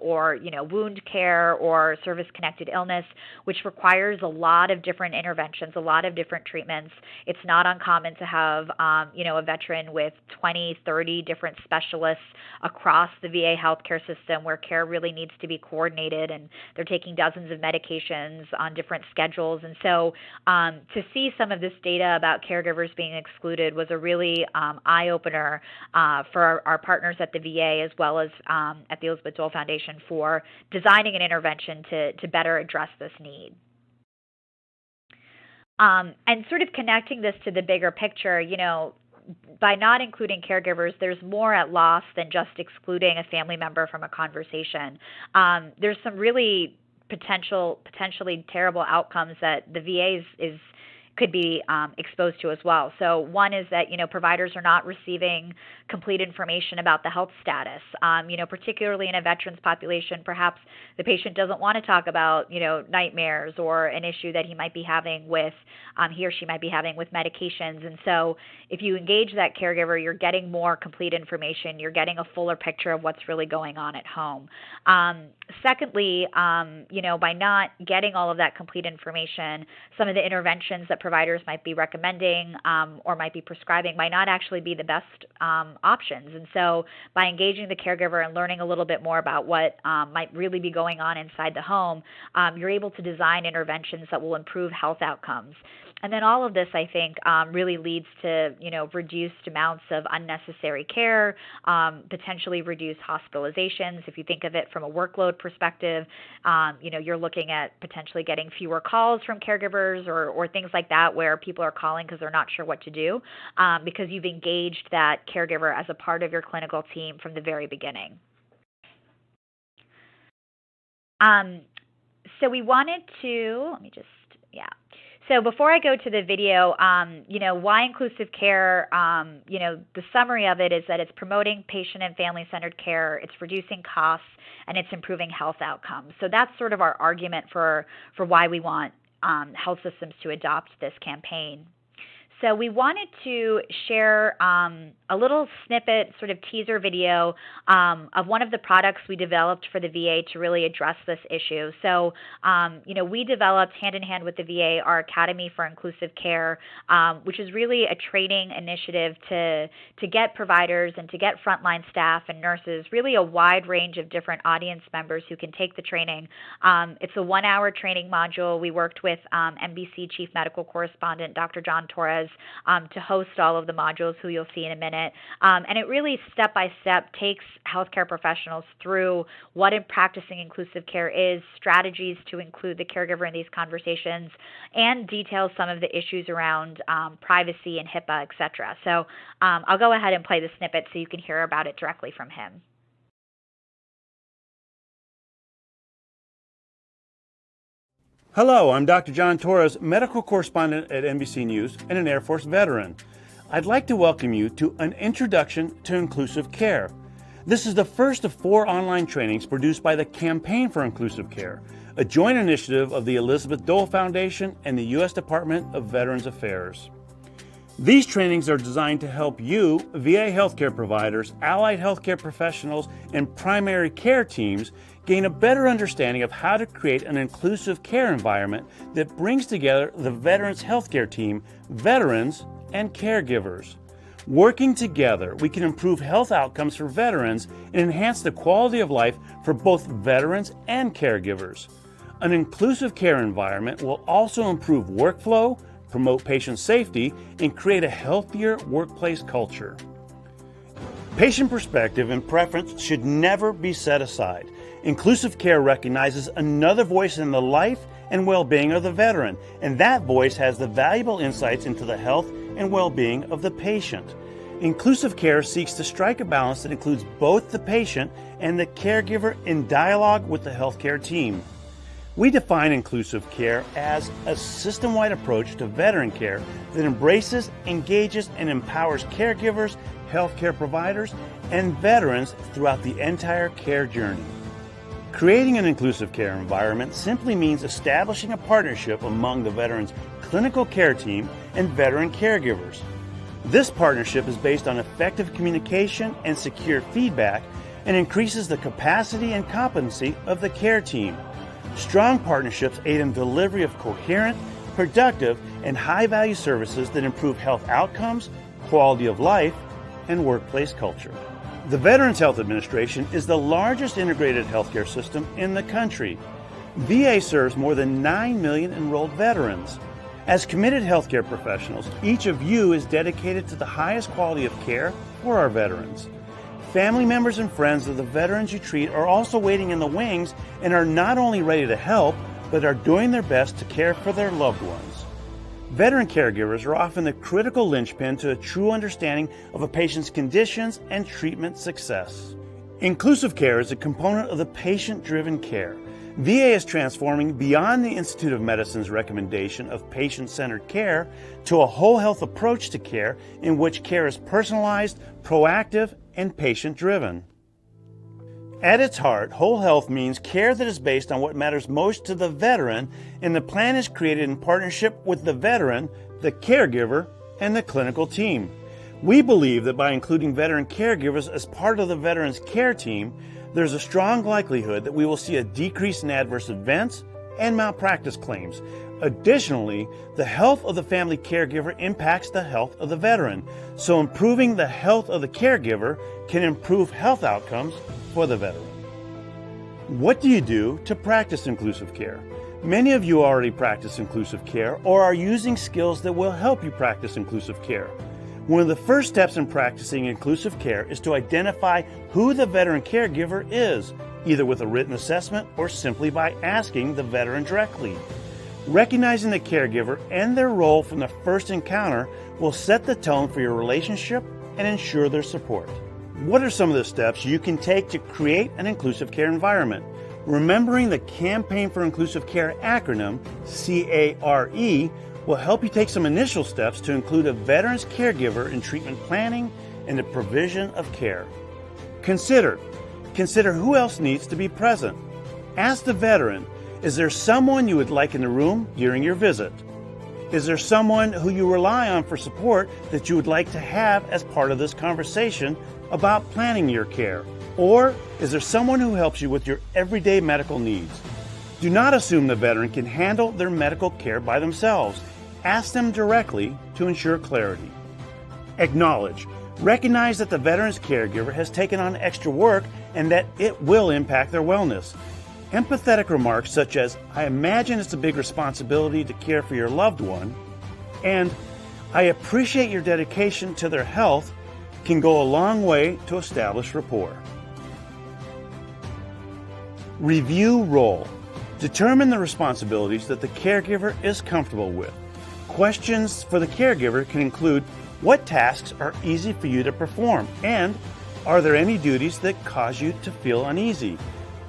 or, wound care or service-connected illness, which requires a lot of different interventions, a lot of different treatments. It's not uncommon to have, a veteran with 20, 30 different specialists across the VA healthcare system where care really needs to be coordinated, and they're taking dozens of medications on different schedules. And so to see some of this data about caregivers being excluded was a really eye-opener for our partners at the VA as well as at the Elizabeth Dole Foundation for designing an intervention to better address this need. And sort of connecting this to the bigger picture, by not including caregivers, there's more at loss than just excluding a family member from a conversation. There's some really potentially terrible outcomes that the VA could be exposed to as well. So one is that, providers are not receiving complete information about the health status. Particularly in a veterans population, perhaps the patient doesn't want to talk about, nightmares or an issue that he might be having with, he or she might be having with medications. And so if you engage that caregiver, you're getting more complete information. You're getting a fuller picture of what's really going on at home. Secondly, by not getting all of that complete information, some of the interventions that providers might be recommending or might be prescribing might not actually be the best options. And so by engaging the caregiver and learning a little bit more about what might really be going on inside the home, you're able to design interventions that will improve health outcomes. And then all of this, I think, really leads to, reduced amounts of unnecessary care, potentially reduced hospitalizations. If you think of it from a workload perspective, you're looking at potentially getting fewer calls from caregivers or things like that where people are calling because they're not sure what to do because you've engaged that caregiver as a part of your clinical team from the very beginning. So we wanted to, So before I go to the video, why inclusive care, the summary of it is that it's promoting patient and family-centered care, it's reducing costs, and it's improving health outcomes. So that's sort of our argument for why we want health systems to adopt this campaign. So we wanted to share a little snippet, sort of teaser video of one of the products we developed for the VA to really address this issue. So, we developed hand in hand with the VA our Academy for Inclusive Care, which is really a training initiative to get providers and to get frontline staff and nurses, really a wide range of different audience members who can take the training. It's a 1-hour training module. We worked with NBC Chief Medical Correspondent Dr. John Torres to host all of the modules, who you'll see in a minute. And it really step-by-step takes healthcare professionals through what practicing inclusive care is, strategies to include the caregiver in these conversations, and details some of the issues around privacy and HIPAA, et cetera. So I'll go ahead and play the snippet so you can hear about it directly from him. Hello, I'm Dr. John Torres, medical correspondent at NBC News and an Air Force veteran. I'd like to welcome you to an introduction to inclusive care. This is the first of 4 online trainings produced by the Campaign for Inclusive Care, a joint initiative of the Elizabeth Dole Foundation and the U.S. Department of Veterans Affairs. These trainings are designed to help you, VA healthcare providers, allied healthcare professionals, and primary care teams gain a better understanding of how to create an inclusive care environment that brings together the veterans healthcare team, veterans, and caregivers. Working together, we can improve health outcomes for veterans and enhance the quality of life for both veterans and caregivers. An inclusive care environment will also improve workflow, promote patient safety, and create a healthier workplace culture. Patient perspective and preference should never be set aside. Inclusive care recognizes another voice in the life and well-being of the veteran, and that voice has the valuable insights into the health and well-being of the patient. Inclusive care seeks to strike a balance that includes both the patient and the caregiver in dialogue with the healthcare team. We define inclusive care as a system-wide approach to veteran care that embraces, engages, and empowers caregivers, healthcare providers, and veterans throughout the entire care journey. Creating an inclusive care environment simply means establishing a partnership among the veteran's clinical care team and veteran caregivers. This partnership is based on effective communication and secure feedback and increases the capacity and competency of the care team. Strong partnerships aid in delivery of coherent, productive, and high-value services that improve health outcomes, quality of life, and workplace culture. The Veterans Health Administration is the largest integrated healthcare system in the country. VA serves more than 9 million enrolled veterans. As committed healthcare professionals, each of you is dedicated to the highest quality of care for our veterans. Family members and friends of the veterans you treat are also waiting in the wings and are not only ready to help, but are doing their best to care for their loved ones. Veteran caregivers are often the critical linchpin to a true understanding of a patient's conditions and treatment success. Inclusive care is a component of the patient-driven care. VA is transforming beyond the Institute of Medicine's recommendation of patient-centered care to a whole health approach to care in which care is personalized, proactive, and patient-driven. At its heart, whole health means care that is based on what matters most to the veteran, and the plan is created in partnership with the veteran, the caregiver, and the clinical team. We believe that by including veteran caregivers as part of the veteran's care team, there's a strong likelihood that we will see a decrease in adverse events and malpractice claims. Additionally, the health of the family caregiver impacts the health of the veteran, so improving the health of the caregiver can improve health outcomes for the veteran. What do you do to practice inclusive care? Many of you already practice inclusive care or are using skills that will help you practice inclusive care. One of the first steps in practicing inclusive care is to identify who the veteran caregiver is, either with a written assessment or simply by asking the veteran directly. Recognizing the caregiver and their role from the first encounter will set the tone for your relationship and ensure their support. What are some of the steps you can take to create an inclusive care environment? Remembering the Campaign for Inclusive Care acronym, CARE, will help you take some initial steps to include a veteran's caregiver in treatment planning and the provision of care. Consider who else needs to be present. Ask the veteran, is there someone you would like in the room during your visit? Is there someone who you rely on for support that you would like to have as part of this conversation about planning your care? Or is there someone who helps you with your everyday medical needs? Do not assume the veteran can handle their medical care by themselves. Ask them directly to ensure clarity. Acknowledge. Recognize that the veteran's caregiver has taken on extra work and that it will impact their wellness. Empathetic remarks such as, I imagine it's a big responsibility to care for your loved one, and I appreciate your dedication to their health can go a long way to establish rapport. Review role. Determine the responsibilities that the caregiver is comfortable with. Questions for the caregiver can include, what tasks are easy for you to perform? And are there any duties that cause you to feel uneasy?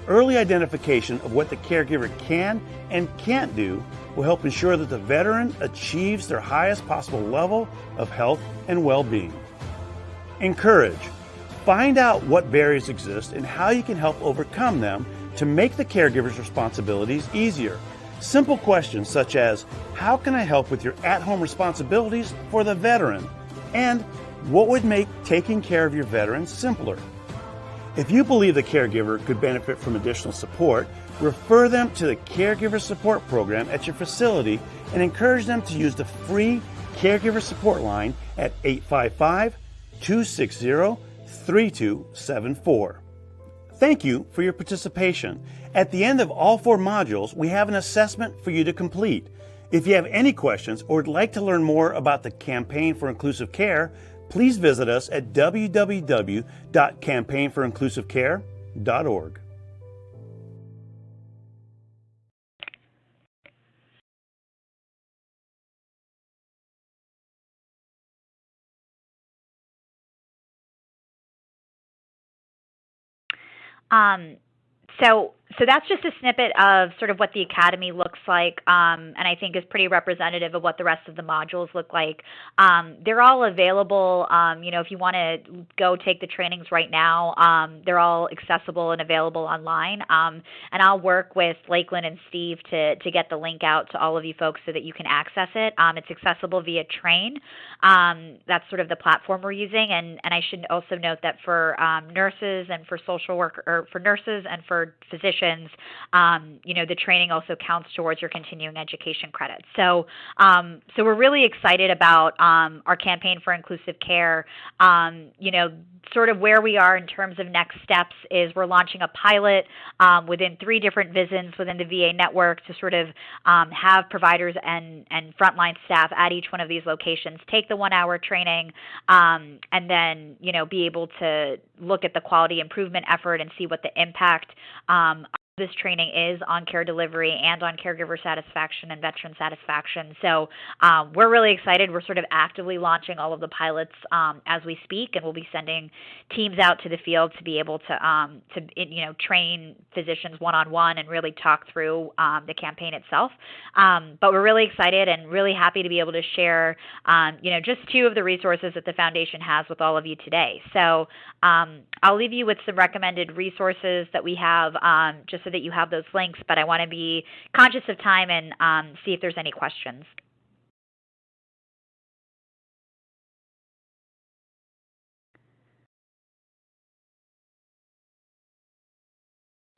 Early identification of what the caregiver can and can't do will help ensure that the veteran achieves their highest possible level of health and well-being. Encourage. Find out what barriers exist and how you can help overcome them to make the caregiver's responsibilities easier. Simple questions such as, how can I help with your at-home responsibilities for the veteran? And what would make taking care of your veteran simpler? If you believe the caregiver could benefit from additional support, refer them to the Caregiver Support Program at your facility and encourage them to use the free Caregiver Support Line at 855-260-3274. Thank you for your participation. At the end of all 4 modules, we have an assessment for you to complete. If you have any questions or would like to learn more about the Campaign for Inclusive Care, please visit us at www.campaignforinclusivecare.org. So that's just a snippet of sort of what the Academy looks like, and I think is pretty representative of what the rest of the modules look like. They're all available, if you want to go take the trainings right now, they're all accessible and available online, and I'll work with Lakeland and Steve to get the link out to all of you folks so that you can access it. It's accessible via Train. That's sort of the platform we're using, and I should also note that for nurses and for social work, or for nurses and for physicians, the training also counts towards your continuing education credits. So we're really excited about our Campaign for Inclusive Care. Sort of where we are in terms of next steps is we're launching a pilot within 3 different VISNs within the VA network to sort of have providers and frontline staff at each one of these locations take the 1-hour training, and then be able to look at the quality improvement effort and see what the impact this training is on care delivery and on caregiver satisfaction and veteran satisfaction. So we're really excited. We're sort of actively launching all of the pilots as we speak, and we'll be sending teams out to the field to be able to train physicians one-on-one and really talk through the campaign itself. But we're really excited and really happy to be able to share just 2 of the resources that the foundation has with all of you today. So I'll leave you with some recommended resources that we have just so that you have those links, but I want to be conscious of time and see if there's any questions.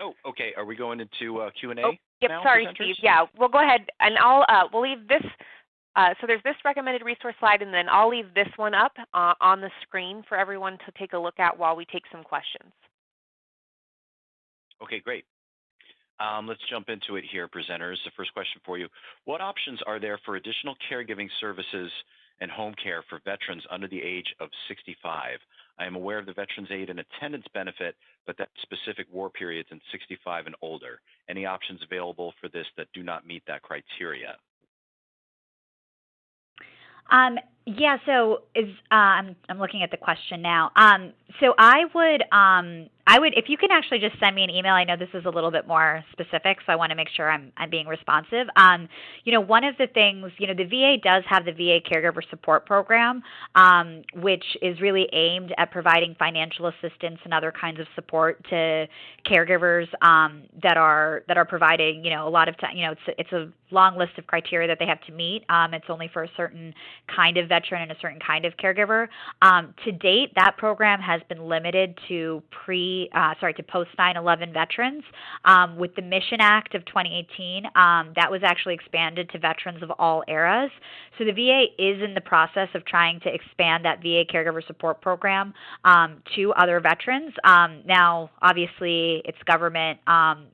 Oh, okay. Are we going into Q&A? Oh, yep. Now, sorry, presenters? Steve. Yeah, we'll go ahead and we'll leave this. So there's this recommended resource slide, and then I'll leave this one up on the screen for everyone to take a look at while we take some questions. Okay, great. Let's jump into it here, presenters. The first question for you. What options are there for additional caregiving services and home care for veterans under the age of 65? I am aware of the Veterans Aid and Attendance benefit, but that's specific war periods in 65 and older. Any options available for this that do not meet that criteria? Yeah, so I'm looking at the question now. So I would, if you can actually just send me an email. I know this is a little bit more specific, so I want to make sure I'm being responsive. One of the things, the VA does have the VA Caregiver Support Program, which is really aimed at providing financial assistance and other kinds of support to caregivers that are providing, a lot of time. It's a long list of criteria that they have to meet. It's only for a certain kind of veteran and a certain kind of caregiver. To date, that program has been limited to post 9/11 veterans. With the Mission Act of 2018, that was actually expanded to veterans of all eras. So the VA is in the process of trying to expand that VA Caregiver Support Program to other veterans. Now, obviously, it's government.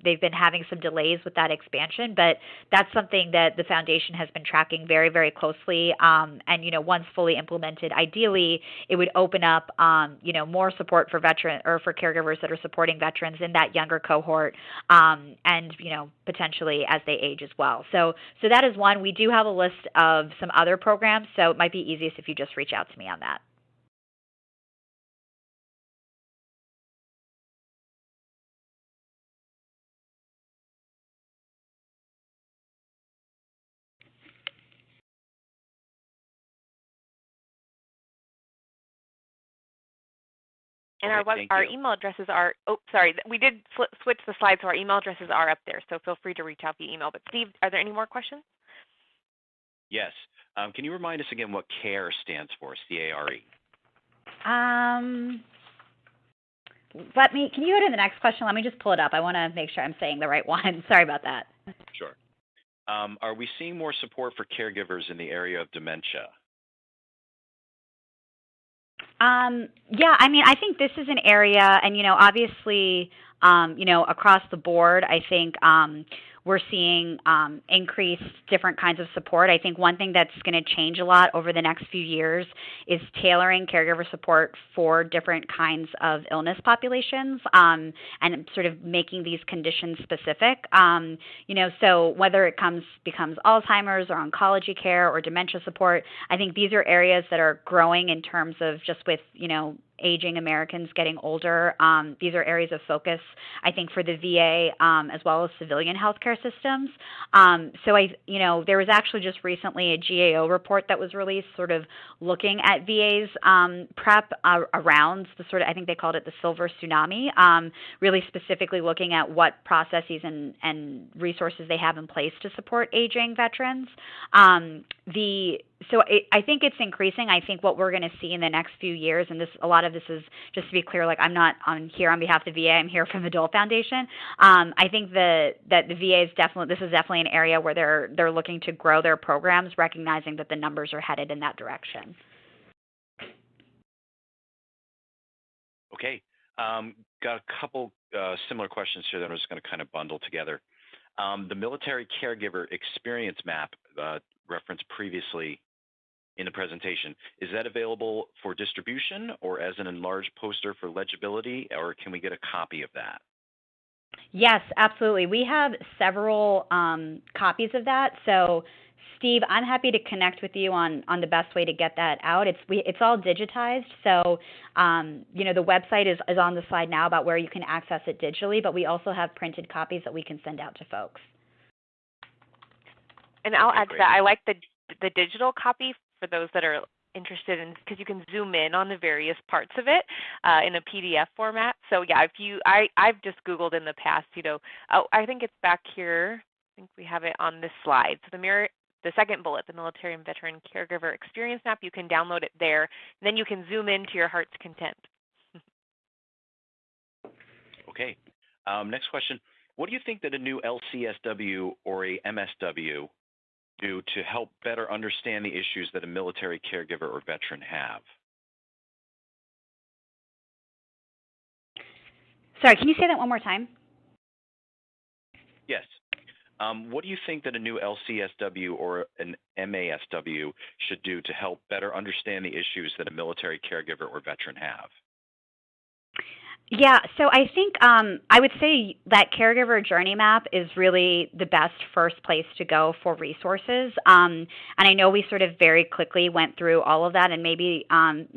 They've been having some delays with that expansion, but that's something that the foundation has been tracking very, very closely. And once fully implemented, ideally, it would open up, more support for veteran or for caregivers that are supporting veterans in that younger cohort, and potentially as they age as well. So that is one. We do have a list of some other programs, so it might be easiest if you just reach out to me on that. And our email addresses are, we did switch the slides, so our email addresses are up there, so feel free to reach out via email. But Steve, are there any more questions? Yes. Can you remind us again what CARE stands for, C-A-R-E? Can you go to the next question? Let me just pull it up. I want to make sure I'm saying the right one. Sorry about that. Sure. Are we seeing more support for caregivers in the area of dementia? Yeah, I think this is an area, and, obviously, across the board, I think we're seeing increased different kinds of support. I think one thing that's going to change a lot over the next few years is tailoring caregiver support for different kinds of illness populations, and sort of making these conditions specific. So whether it becomes Alzheimer's or oncology care or dementia support, I think these are areas that are growing in terms of just with, aging Americans getting older. These are areas of focus, I think, for the VA as well as civilian healthcare systems. So there was actually just recently a GAO report that was released, sort of looking at VA's prep around the sort of, I think they called it the silver tsunami, really specifically looking at what processes and resources they have in place to support aging veterans. So I think it's increasing. I think what we're going to see in the next few years, and a lot of this is, just to be clear, like I'm not here on behalf of the VA, I'm here from the Dole Foundation. I think that the VA is definitely an area where they're looking to grow their programs, recognizing that the numbers are headed in that direction. Okay. Got a couple similar questions here that I'm just going to kind of bundle together. The Military Caregiver Experience Map referenced previously in the presentation, is that available for distribution or as an enlarged poster for legibility, or can we get a copy of that? Yes, absolutely. We have several copies of that. So, Steve, I'm happy to connect with you on the best way to get that out. It's all digitized. So, the website is on the slide now about where you can access it digitally, but we also have printed copies that we can send out to folks. And I'll add to that, I like the digital copy for those that are interested in, because you can zoom in on the various parts of it in a PDF format. So yeah, I've just Googled in the past, I think it's back here. I think we have it on this slide. So the second bullet, the Military and Veteran Caregiver Experience Map, you can download it there. And then you can zoom in to your heart's content. Okay. Next question. What do you think that a new LCSW or a MSW do to help better understand the issues that a military caregiver or veteran have? Sorry, can you say that one more time? Yes. What do you think that a new LCSW or an MASW should do to help better understand the issues that a military caregiver or veteran have? Yeah, so I think I would say that Caregiver Journey Map is really the best first place to go for resources. And I know we sort of very quickly went through all of that, and maybe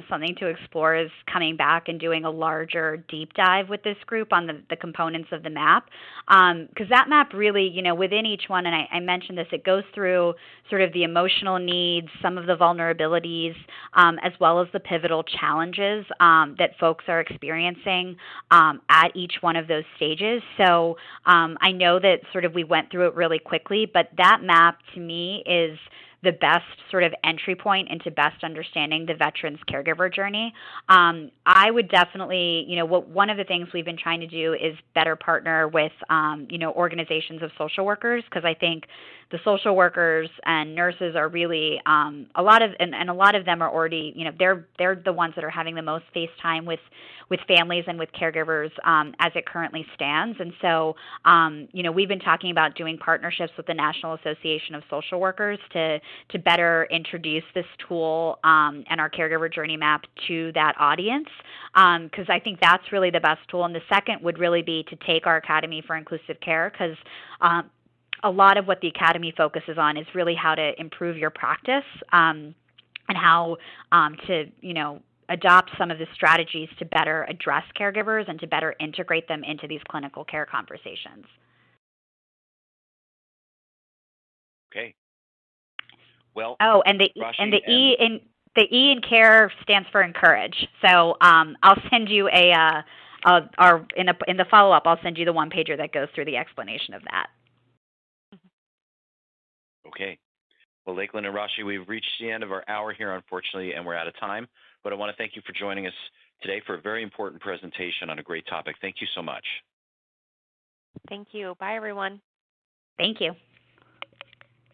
something to explore is coming back and doing a larger deep dive with this group on the components of the map. Because that map really, within each one, and I mentioned this, it goes through sort of the emotional needs, some of the vulnerabilities, as well as the pivotal challenges that folks are experiencing at each one of those stages. So I know that sort of we went through it really quickly, but that map to me is the best sort of entry point into best understanding the veteran's caregiver journey. I would definitely, one of the things we've been trying to do is better partner with, organizations of social workers, because I think the social workers and nurses are really a lot of them are already, they're the ones that are having the most face time with families and with caregivers as it currently stands. And so, we've been talking about doing partnerships with the National Association of Social Workers to better introduce this tool and our Caregiver Journey Map to that audience, because I think that's really the best tool. And the second would really be to take our Academy for Inclusive Care, because a lot of what the Academy focuses on is really how to improve your practice and how to, adopt some of the strategies to better address caregivers and to better integrate them into these clinical care conversations. Okay. Well. Oh, and the E in care stands for encourage. So I'll send you in the follow up. I'll send you the one pager that goes through the explanation of that. Okay. Well, Lakeland and Rashi, we've reached the end of our hour here, unfortunately, and we're out of time. But I want to thank you for joining us today for a very important presentation on a great topic. Thank you so much. Thank you. Bye, everyone. Thank you.